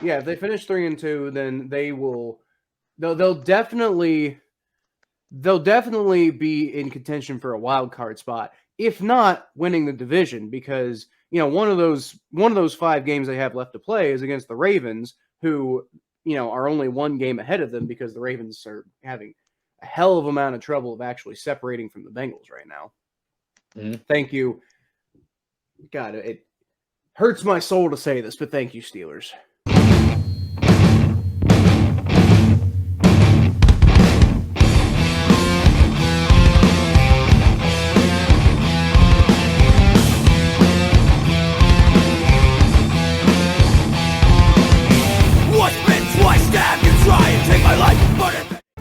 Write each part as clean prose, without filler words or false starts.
Yeah, if they finish 3-2, then they will. They'll definitely be in contention for a wild card spot, if not winning the division, because one of those 5 games they have left to play is against the Ravens, who are only 1 game ahead of them because the Ravens are having a hell of amount of trouble of actually separating from the Bengals right now. Mm-hmm. Thank you. God, it hurts my soul to say this, but thank you, Steelers.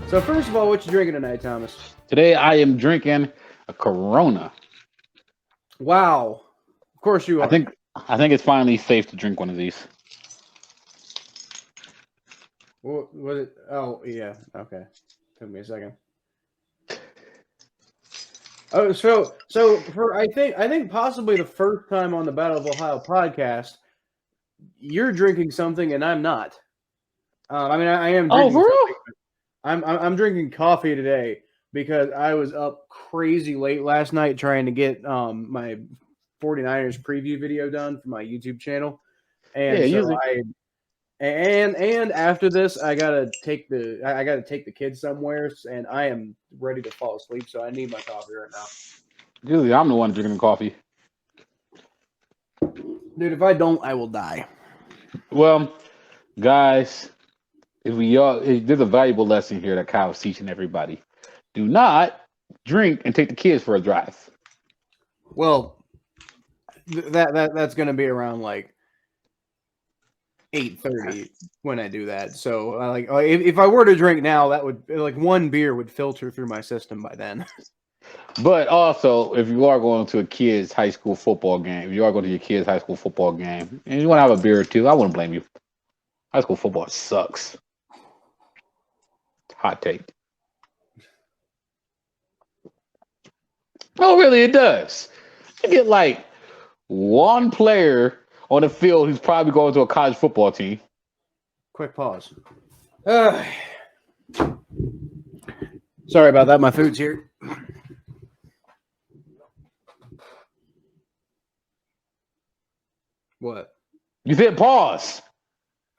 So first of all, what you drinking tonight, Thomas? Today I am drinking a Corona. Wow. Of course you are. I think it's finally safe to drink one of these. What was it? Oh, yeah. Okay. Took me a second. Oh, so for I think possibly the first time on the Battle of Ohio podcast, you're drinking something and I'm not. I mean, I am drinking something. I'm drinking coffee today because I was up crazy late last night trying to get my 49ers preview video done for my YouTube channel. And and after this I gotta take the kids somewhere, and I am ready to fall asleep, so I need my coffee right now. Usually I'm the one drinking coffee. Dude, if I don't, I will die. Well, guys, there's a valuable lesson here that Kyle's teaching everybody. Do not drink and take the kids for a drive. Well, that's going to be around like 8:30 when I do that. So if I were to drink now, that would like 1 beer would filter through my system by then. But also, if you are going to a kid's high school football game, and you want to have a beer or two, I wouldn't blame you. High school football sucks. Hot take. Oh, really? It does. You get like 1 player on the field who's probably going to a college football team. Quick pause. Sorry about that. My food's here. What? You said pause.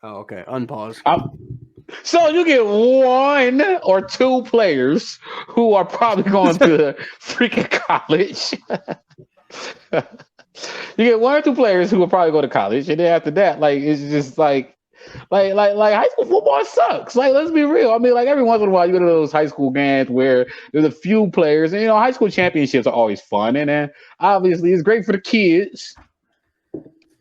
Oh, okay. Unpause. So you get 1 or 2 players who are probably going to freaking college. You get 1 or 2 players who will probably go to college, and then after that, like it's just like high school football sucks. Like, let's be real. I mean, like every once in a while, you go to those high school games where there's a few players, and high school championships are always fun, and then obviously it's great for the kids.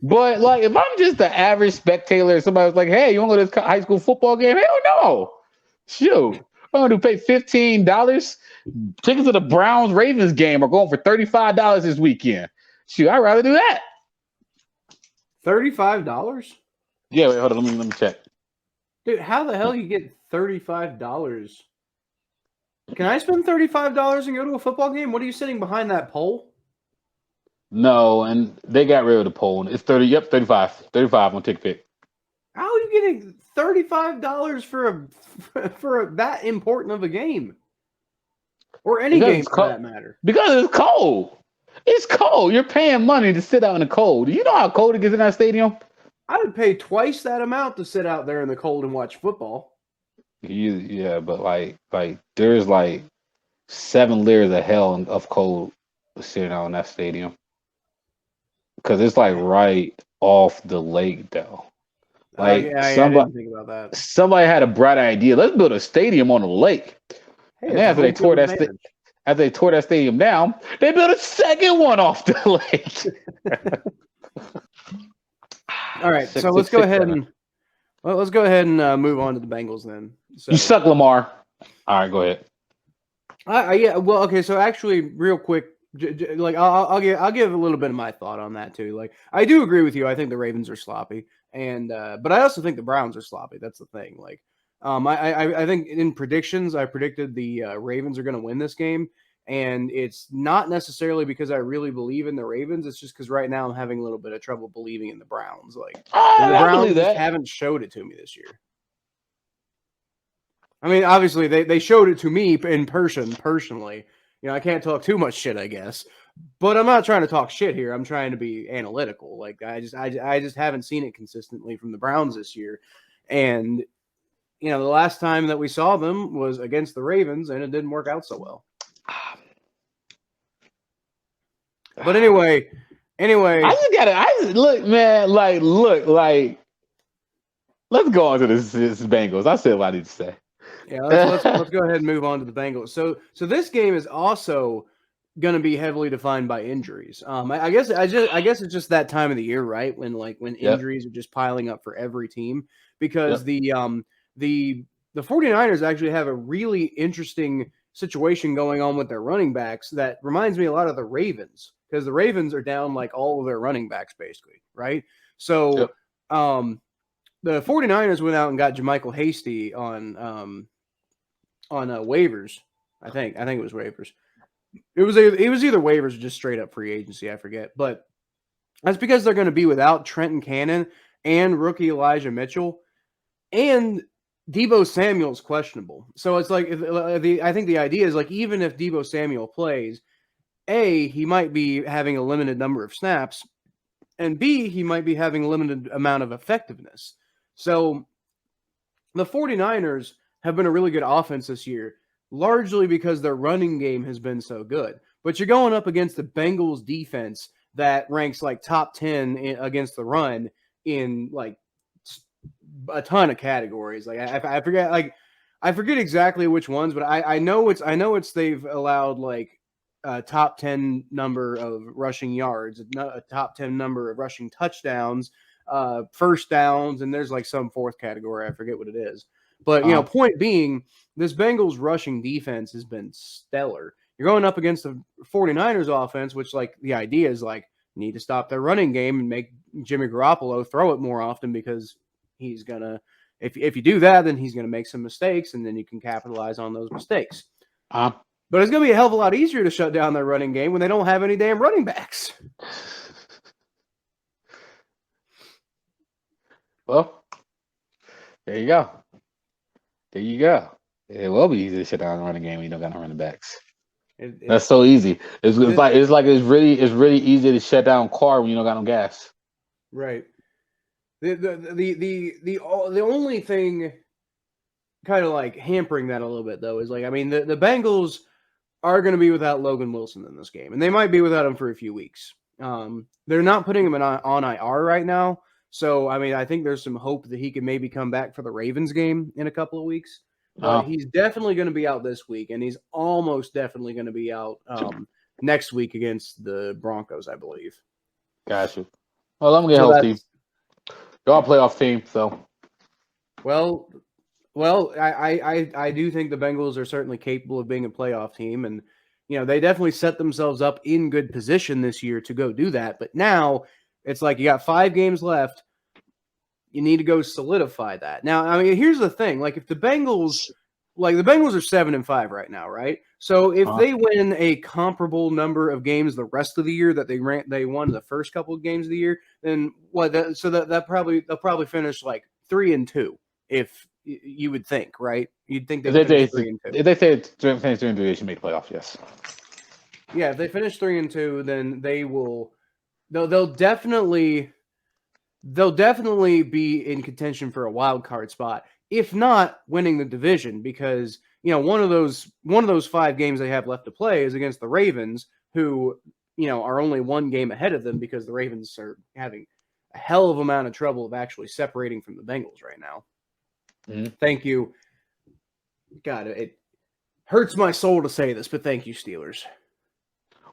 But like, if I'm just the average spectator, somebody's like, "Hey, you want to go to this high school football game?" Hell no. Shoot, I'm going to pay $15. Tickets to the Browns Ravens game are going for $35 this weekend. Shoot, I'd rather do that. $35? Yeah, wait, hold on. Let me check. Dude, how the hell you get $35? Can I spend $35 and go to a football game? What are you sitting behind that pole? No, and they got rid of the pole. It's 30. Yep, 35. 35 on TickPick. How are you getting $35 for that important of a game, or any game for that matter? Because it's cold. It's cold. You're paying money to sit out in the cold. Do you know how cold it gets in that stadium? I would pay twice that amount to sit out there in the cold and watch football. Yeah, but like there's like 7 layers of hell of cold sitting out in that stadium. Because it's like right off the lake, though. Like I didn't think about that. Somebody had a bright idea. Let's build a stadium on the lake. Hey, and after they tore that stadium down, they built a second one off the lake. All right, so let's go ahead and move on to the Bengals then. So, you suck, Lamar. All right, go ahead. Yeah. Well, okay. So actually, real quick. Like I'll give a little bit of my thought on that too. Like I do agree with you. I think the Ravens are sloppy, and but I also think the Browns are sloppy. That's the thing. Like I think in predictions, I predicted the Ravens are going to win this game, And it's not necessarily because I really believe in the Ravens. It's just because right now I'm having a little bit of trouble believing in the Browns. Like the Browns just haven't showed it to me this year. I mean, obviously they showed it to me in personally. You know, I can't talk too much shit, I guess. But I'm not trying to talk shit here. I'm trying to be analytical. Like I just haven't seen it consistently from the Browns this year. And you know, the last time that we saw them was against the Ravens, and it didn't work out so well. But anyway, I just look, man. Like, let's go on to this Bengals. I said what I need to say. Yeah, let's go ahead and move on to the Bengals. So this game is also going to be heavily defined by injuries. I guess it's just that time of the year, right? When injuries are just piling up for every team, because the 49ers actually have a really interesting situation going on with their running backs that reminds me a lot of the Ravens, because the Ravens are down like all of their running backs basically, right? So the 49ers went out and got JaMarr Hasty on waivers. I think it was waivers. It was either waivers or just straight up free agency. I forget, but that's because they're going to be without Trenton Cannon and rookie Elijah Mitchell, and Deebo Samuel's questionable. So it's like I think the idea is like, even if Deebo Samuel plays, A, he might be having a limited number of snaps, and B, he might be having a limited amount of effectiveness. So the 49ers have been a really good offense this year, largely because their running game has been so good. But you're going up against the Bengals defense that ranks like top 10 against the run in like a ton of categories. Like I forget exactly which ones, but I know it's they've allowed like a top 10 number of rushing yards, a top 10 number of rushing touchdowns, first downs, and there's like some fourth category. I forget what it is. But, you know, point being, this Bengals rushing defense has been stellar. You're going up against the 49ers offense, which, like, the idea is, like, you need to stop their running game and make Jimmy Garoppolo throw it more often, because he's going to – if you do that, then he's going to make some mistakes, and then you can capitalize on those mistakes. But it's going to be a hell of a lot easier to shut down their running game when they don't have any damn running backs. Well, there you go. There you go. It will be easy to shut down the running game when you don't got no running backs. That's so easy. It's really easy to shut down car when you don't got no gas. Right. The only thing kind of like hampering that a little bit, though, is like, I mean, the Bengals are going to be without Logan Wilson in this game, and they might be without him for a few weeks. They're not putting him on IR right now. So, I mean, I think there's some hope that he can maybe come back for the Ravens game in a couple of weeks. But he's definitely going to be out this week, and he's almost definitely going to be out next week against the Broncos, I believe. Gotcha. Well, I'm going to get a team. Y'all playoff team, so. Well, I do think the Bengals are certainly capable of being a playoff team, and, you know, they definitely set themselves up in good position this year to go do that. But now it's like you got 5 games left. You need to go solidify that. Now, I mean, here's the thing. Like, if the Bengals are 7-5 right now, right? So if they win a comparable number of games the rest of the year that they won the first couple of games of the year, then they'll probably finish like 3-2. If you would think, right? You'd think they'd finish 3-2. If they say finish 3-2, they should make the playoffs. Yes. Yeah, if they finish 3-2, then they will. They'll definitely be in contention for a wild card spot, if not winning the division, because, you know, one of those 5 games they have left to play is against the Ravens, who, you know, are only 1 game ahead of them, because the Ravens are having a hell of amount of trouble of actually separating from the Bengals right now. Mm-hmm. Thank you. God, it hurts my soul to say this, but thank you, Steelers.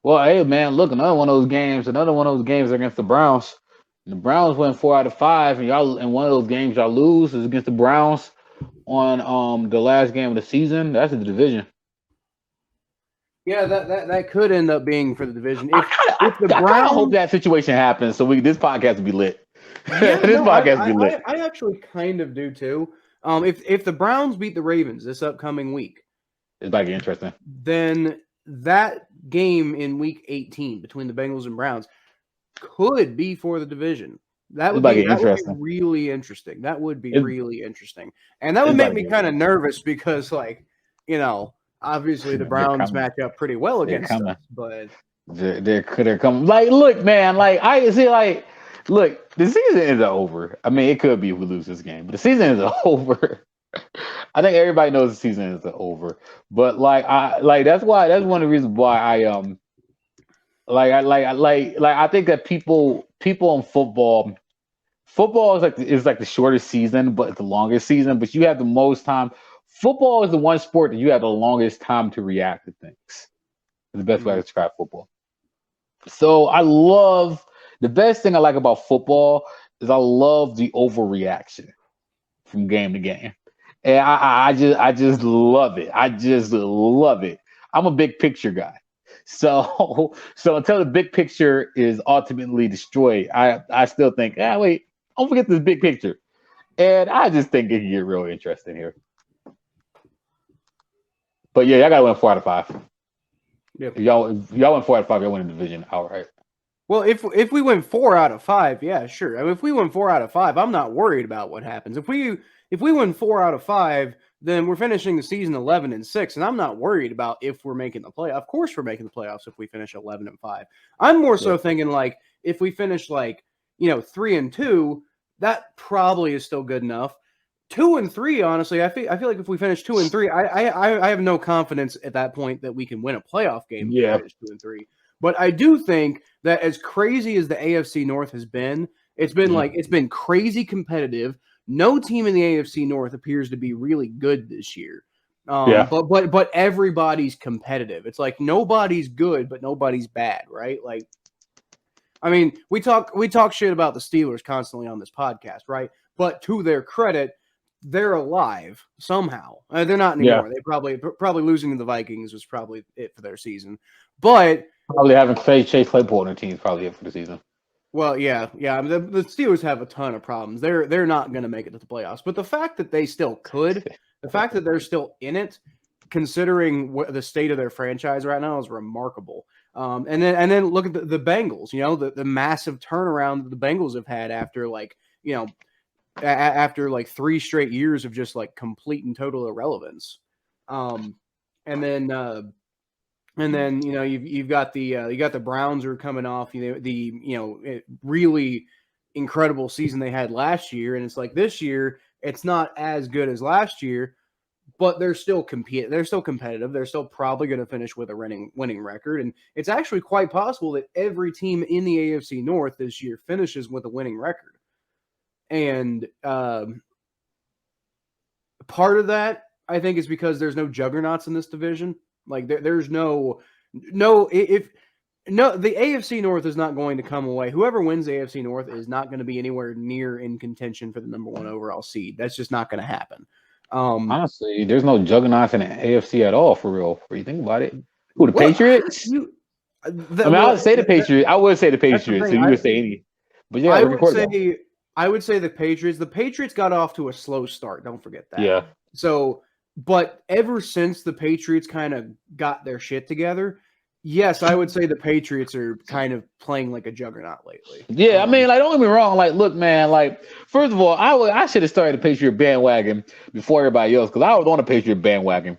Well, hey, man, look, another one of those games against the Browns. And the Browns went 4 out of 5, and one of those games y'all lose is against the Browns on the last game of the season. That's in the division. Yeah, that could end up being for the division. I kind of hope that situation happens, so this podcast will be lit. Yeah, podcast will be lit. I actually kind of do too. If the Browns beat the Ravens this upcoming week, it's about to get interesting. Then that game in Week 18 between the Bengals and Browns could be for the division. That would be really interesting. That would be really interesting. And that would make me kind of nervous because, like, you know, obviously the Browns match up pretty well against us, but they're coming. Like, look, man, like I see, like, look, the season is over. I mean, it could be if we lose this game, but the season is over. I think everybody knows the season is over. But like, that's one of the reasons why I think that people in football is like the shortest season, but it's the longest season. But you have the most time. Football is the one sport that you have the longest time to react to things. It's the best way to describe football. So the best thing I like about football is I love the overreaction from game to game. And I just love it. I just love it. I'm a big picture guy. So until the big picture is ultimately destroyed, I still think, wait, don't forget this big picture. And I just think it can get real interesting here. But yeah, y'all gotta win 4 out of 5. Yep. If y'all win 4 out of 5, y'all win the division outright. Well, if we win 4 out of 5, yeah, sure. I mean, if we win 4 out of 5, I'm not worried about what happens. If we win 4 out of 5, then we're finishing the season 11-6, and I'm not worried about if we're making the playoff. Of course, we're making the playoffs if we finish 11-5. I'm more so thinking like if we finish 3-2, that probably is still good enough. 2-3, honestly, I feel like if we finish 2-3, I have no confidence at that point that we can win a playoff game. Yeah, if we finish 2-3. But I do think that as crazy as the AFC North has been, it's been it's been crazy competitive. No team in the AFC North appears to be really good this year. But everybody's competitive. It's like nobody's good, but nobody's bad, right? Like, I mean, we talk shit about the Steelers constantly on this podcast, right? But to their credit, they're alive somehow. They're not anymore. They probably losing to the Vikings was probably it for their season. But probably having Chase Claypool on their team is probably it for the season. Well, yeah. The Steelers have a ton of problems. They're not going to make it to the playoffs. But the fact that they still could, the fact that they're still in it, considering the state of their franchise right now, is remarkable. And then look at the Bengals. You know, the massive turnaround that the Bengals have had after after 3 straight years of just complete and total irrelevance. And then you've got the Browns are coming off the really incredible season they had last year, and it's like this year it's not as good as last year, but they're still they're still competitive. They're still probably going to finish with a winning record, and it's actually quite possible that every team in the AFC North this year finishes with a winning record. And part of that, I think, is because there's no juggernauts in this division. Like there's the AFC North is not going to come away. Whoever wins the AFC North is not going to be anywhere near in contention for the number 1 overall seed. That's just not going to happen. Honestly, there's no juggernauts in the AFC at all, for real. When you think about it, who the Patriots? I would say the Patriots. I would say the Patriots. So you would say any, but yeah, I would say the Patriots. The Patriots got off to a slow start. Don't forget that. Yeah. So. But ever since the Patriots kind of got their shit together, yes, I would say the Patriots are kind of playing like a juggernaut lately. Yeah, I mean, don't get me wrong. Look, man, first of all, I should have started the Patriot bandwagon before everybody else because I was on the Patriot bandwagon.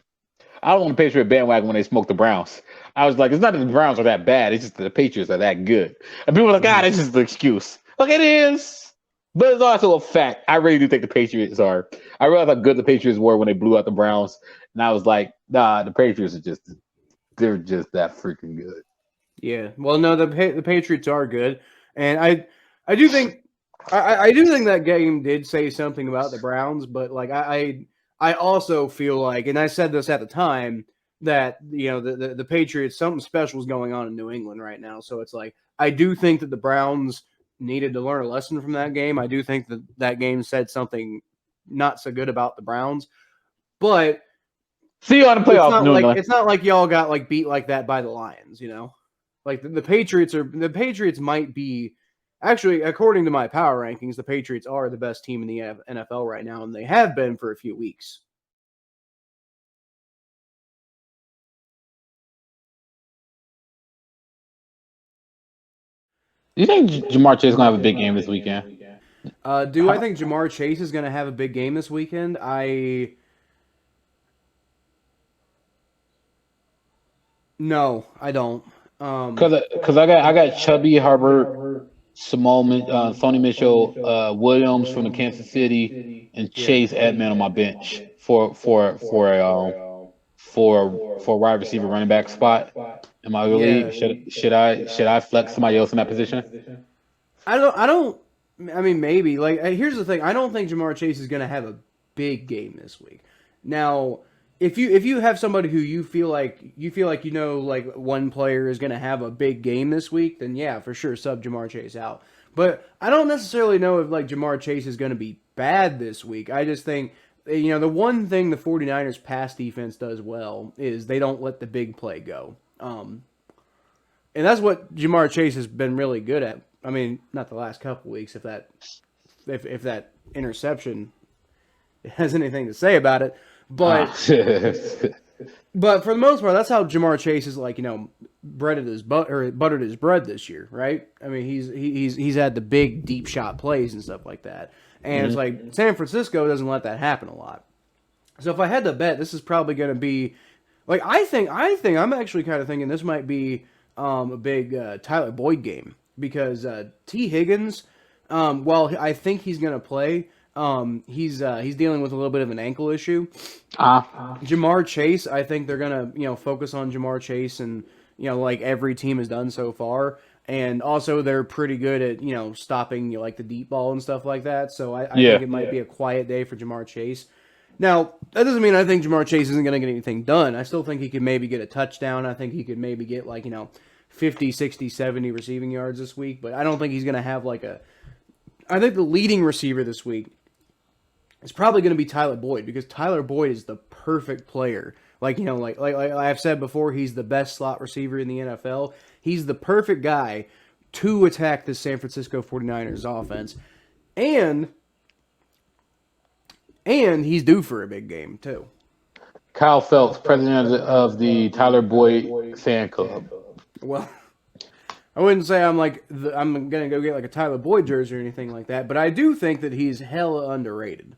I was on the Patriot bandwagon when they smoked the Browns. I was like, it's not that the Browns are that bad. It's just that the Patriots are that good. And people were like, that's just the excuse. Look, it is. But it's also a fact. I really do think the Patriots are. I realized how good the Patriots were when they blew out the Browns. And I was like, nah, the Patriots they're just that freaking good. Yeah. Well, no, the Patriots are good. And I do think that game did say something about the Browns, but I also feel like, and I said this at the time, that the Patriots, something special is going on in New England right now. So it's like I do think that the Browns needed to learn a lesson from that game. I do think that game said something not so good about the Browns, but see you on the playoffs. It's not like y'all got beat like that by the Lions, the Patriots might be actually, according to my power rankings, the Patriots are the best team in the NFL right now, and they have been for a few weeks. You think JaMarr Chase is gonna have a big game this weekend? Do I think JaMarr Chase is going to have a big game this weekend? No, I don't. Because I got Chubby Herbert, Sony Mitchell, Williams from the Kansas City, and Chase Edmonds on my bench for wide receiver running back spot in my league. Should I flex somebody else in that position? I don't. I mean, maybe. Like, here's the thing. I don't think JaMarr Chase is going to have a big game this week. Now, if you have somebody who you feel like like one player is going to have a big game this week, then yeah, for sure, sub JaMarr Chase out. But I don't necessarily know if like JaMarr Chase is going to be bad this week. I just think the one thing the 49ers pass defense does well is they don't let the big play go. And that's what JaMarr Chase has been really good at. I mean, not the last couple weeks, if that interception has anything to say about it, but but for the most part, that's how JaMarr Chase is like buttered his bread this year, right? I mean, he's had the big deep shot plays and stuff like that, and it's like San Francisco doesn't let that happen a lot. So if I had to bet, this is probably going to be like I think I'm actually kind of thinking this might be a big Tyler Boyd game. Because T. Higgins, while I think he's going to play, he's dealing with a little bit of an ankle issue. JaMarr Chase, I think they're going to focus on JaMarr Chase, and like every team has done so far. And also they're pretty good at stopping like the deep ball and stuff like that. So I think it might be a quiet day for JaMarr Chase. Now, that doesn't mean I think JaMarr Chase isn't going to get anything done. I still think he could maybe get a touchdown. I think he could maybe get 50, 60, 70 receiving yards this week, but I don't think he's going to have I think the leading receiver this week is probably going to be Tyler Boyd, because Tyler Boyd is the perfect player. Like I've said before, he's the best slot receiver in the NFL. He's the perfect guy to attack the San Francisco 49ers offense. And he's due for a big game, too. Kyle Phelps, president of the Tyler Boyd fan club. Well, I wouldn't say I'm gonna go get like a Tyler Boyd jersey or anything like that, but I do think that he's hella underrated.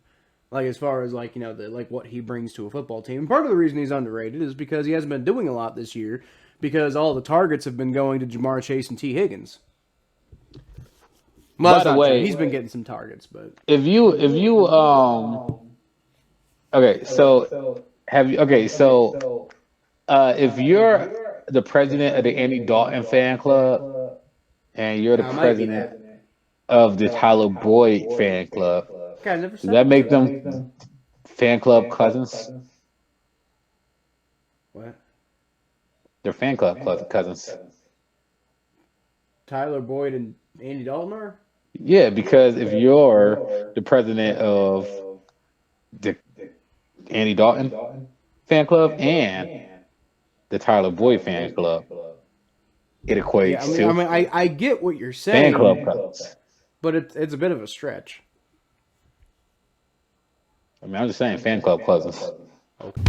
Like as far as what he brings to a football team. And part of the reason he's underrated is because he hasn't been doing a lot this year, because all the targets have been going to JaMarr Chase and T. Higgins. Well, by the way, he's been getting some targets, but if you're the president of the Andy Dalton fan club, and you're the president of the Tyler Boyd fan club. Does that make them fan club cousins? What? They're fan club cousins. Tyler Boyd and Andy Dalton are? Yeah, because if you're the president of the Andy Dalton fan club and the Tyler Boyd fan club, it equates to. I mean, I get what you're saying. Fan club cousins. But it's a bit of a stretch. I mean, I'm just saying fan club cousins. Okay.